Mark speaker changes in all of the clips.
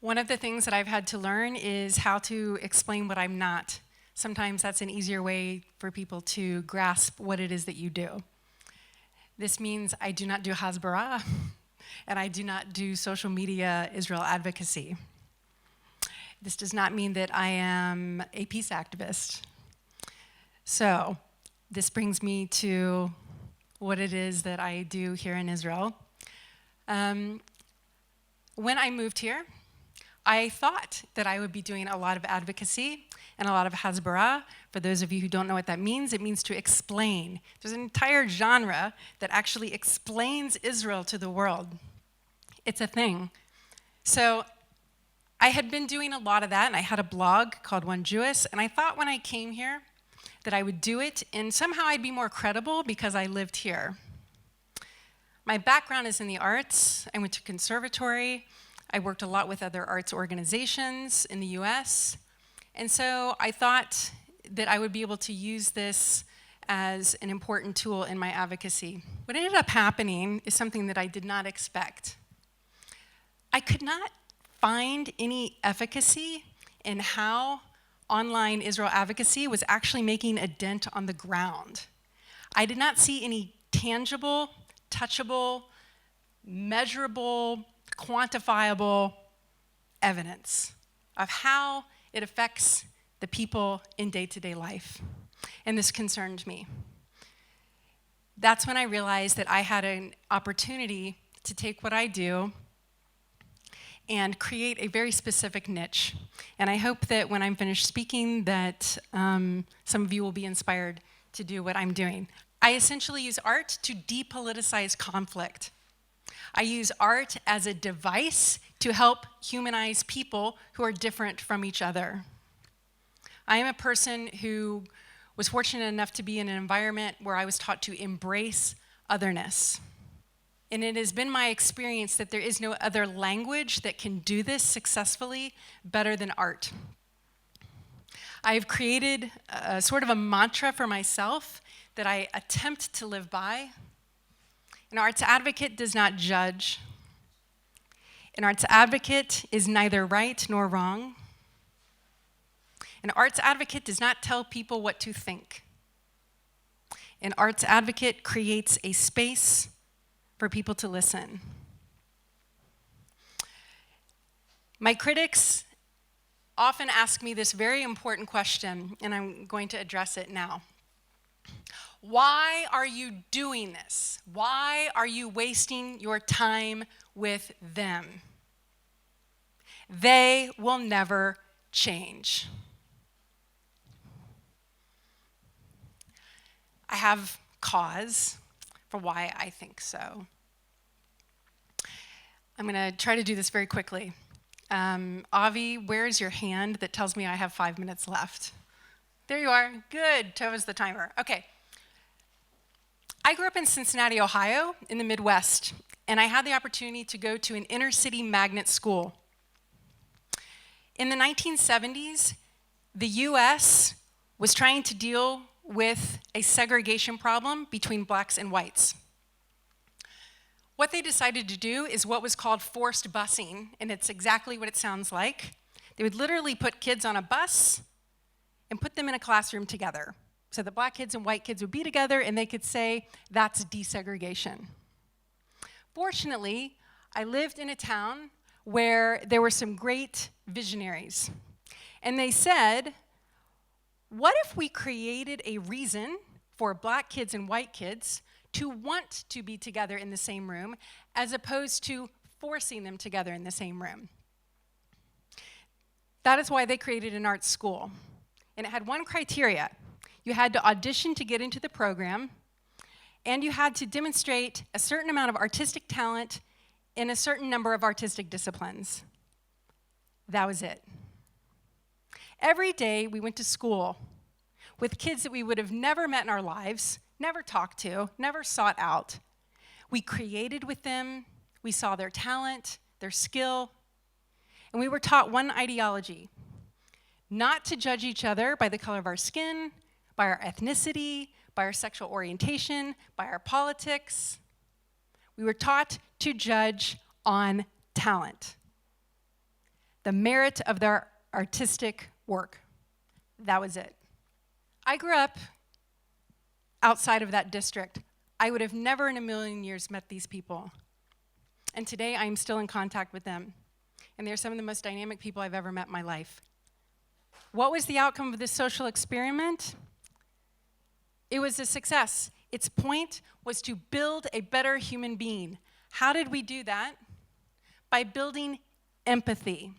Speaker 1: One of the things that I've had to learn is how to explain what I'm not. Sometimes that's an easier way for people to grasp what it is that you do. This means I do not do hasbara, and I do not do social media Israel advocacy. This does not mean that I am a peace activist. So this brings me to what it is that I do here in Israel. When I moved here, I thought that I would be doing a lot of advocacy and a lot of hasbara. For those of you who don't know what that means, it means to explain. There's an entire genre that actually explains Israel to the world. It's a thing. So I had been doing a lot of that, and I had a blog called One Jewess, and I thought when I came here that I would do it, and somehow I'd be more credible because I lived here. My background is in the arts. I went to conservatory. I worked a lot with other arts organizations in the US. And so I thought that I would be able to use this as an important tool in my advocacy. What ended up happening is something that I did not expect. I could not find any efficacy in how online Israel advocacy was actually making a dent on the ground. I did not see any tangible, touchable, measurable, quantifiable evidence of how it affects the people in day-to-day life. And this concerned me. That's when I realized that I had an opportunity to take what I do and create a very specific niche. And I hope that when I'm finished speaking that some of you will be inspired to do what I'm doing. I essentially use art to depoliticize conflict. I use art as a device to help humanize people who are different from each other. I am a person who was fortunate enough to be in an environment where I was taught to embrace otherness. And it has been my experience that there is no other language that can do this successfully better than art. I've created a sort of a mantra for myself that I attempt to live by. An arts advocate does not judge. An arts advocate is neither right nor wrong. An arts advocate does not tell people what to think. An arts advocate creates a space for people to listen. My critics often ask me this very important question, and I'm going to address it now. Why are you doing this? Why are you wasting your time with them? They will never change. I have cause for why I think so. I'm going to try to do this very quickly. Avi, where's your hand that tells me I have 5 minutes left? There you are. Good. Tova's the timer. Okay. I grew up in Cincinnati, Ohio, in the Midwest, and I had the opportunity to go to an inner city magnet school. In the 1970s, the US was trying to deal with a segregation problem between blacks and whites. What they decided to do is what was called forced busing, and it's exactly what it sounds like. They would literally put kids on a bus and put them in a classroom together. So the black kids and white kids would be together and they could say, that's desegregation. Fortunately, I lived in a town where there were some great visionaries. And they said, what if we created a reason for black kids and white kids to want to be together in the same room as opposed to forcing them together in the same room? That is why they created an art school. And it had one criteria. You had to audition to get into the program, and you had to demonstrate a certain amount of artistic talent in a certain number of artistic disciplines. That was it. Every day we went to school with kids that we would have never met in our lives, never talked to, never sought out. We created with them, we saw their talent, their skill, and we were taught one ideology: not to judge each other by the color of our skin, by our ethnicity, by our sexual orientation, by our politics. We were taught to judge on talent. the merit of their artistic work. That was it. I grew up outside of that district. I would have never in a million years met these people. And today I'm still in contact with them. And they're some of the most dynamic people I've ever met in my life. What was the outcome of this social experiment? It was a success. Its point was to build a better human being. How did we do that? By building empathy.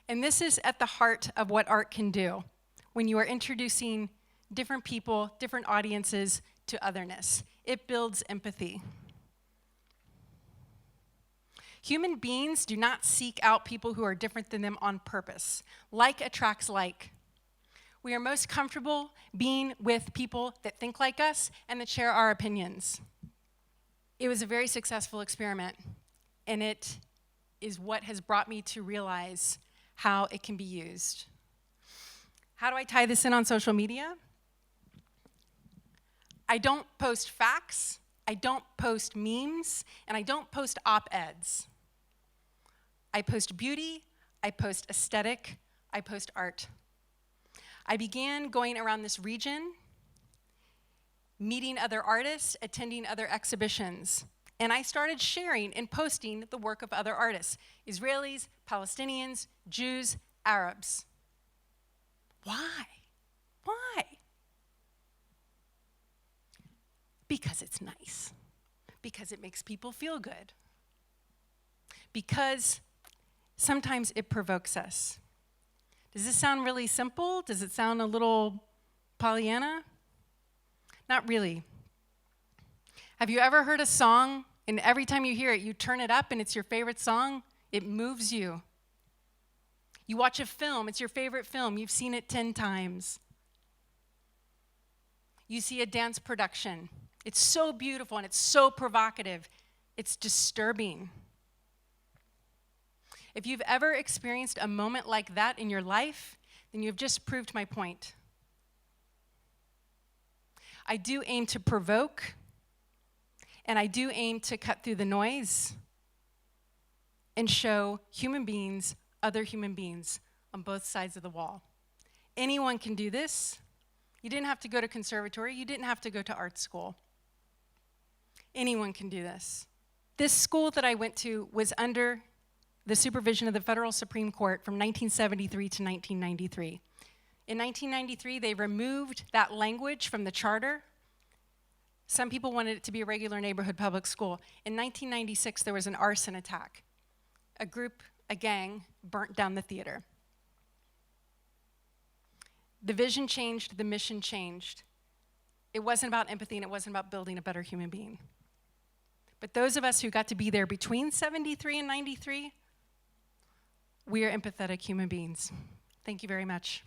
Speaker 1: And this is at the heart of what art can do when you are introducing different people, different audiences to otherness. It builds empathy. Human beings do not seek out people who are different than them on purpose. Like attracts like. We are most comfortable being with people that think like us and that share our opinions. It was a very successful experiment, and it is what has brought me to realize how it can be used. How do I tie this in on social media? I don't post facts, I don't post memes, and I don't post op-eds. I post beauty, I post aesthetic, I post art. I began going around this region, meeting other artists, attending other exhibitions, and I started sharing and posting the work of other artists, Israelis, Palestinians, Jews, Arabs. Why? Why? Because it's nice. Because it makes people feel good. Because sometimes it provokes us. Does this sound really simple? Does it sound a little Pollyanna? Not really. Have you ever heard a song, and every time you hear it, you turn it up, and it's your favorite song? It moves you. You watch a film, it's your favorite film. You've seen it 10 times. You see a dance production. It's so beautiful, and it's so provocative. It's disturbing. If you've ever experienced a moment like that in your life, then you've just proved my point. I do aim to provoke, and I do aim to cut through the noise and show human beings, other human beings on both sides of the wall. Anyone can do this. You didn't have to go to conservatory. You didn't have to go to art school. Anyone can do this. This school that I went to was under the supervision of the Federal Supreme Court from 1973 to 1993. In 1993, they removed that language from the charter. Some people wanted it to be a regular neighborhood public school. In 1996, there was an arson attack. A gang, burnt down the theater. The vision changed, the mission changed. It wasn't about empathy, and it wasn't about building a better human being. But those of us who got to be there between 73 and 93, we are empathetic human beings. Thank you very much.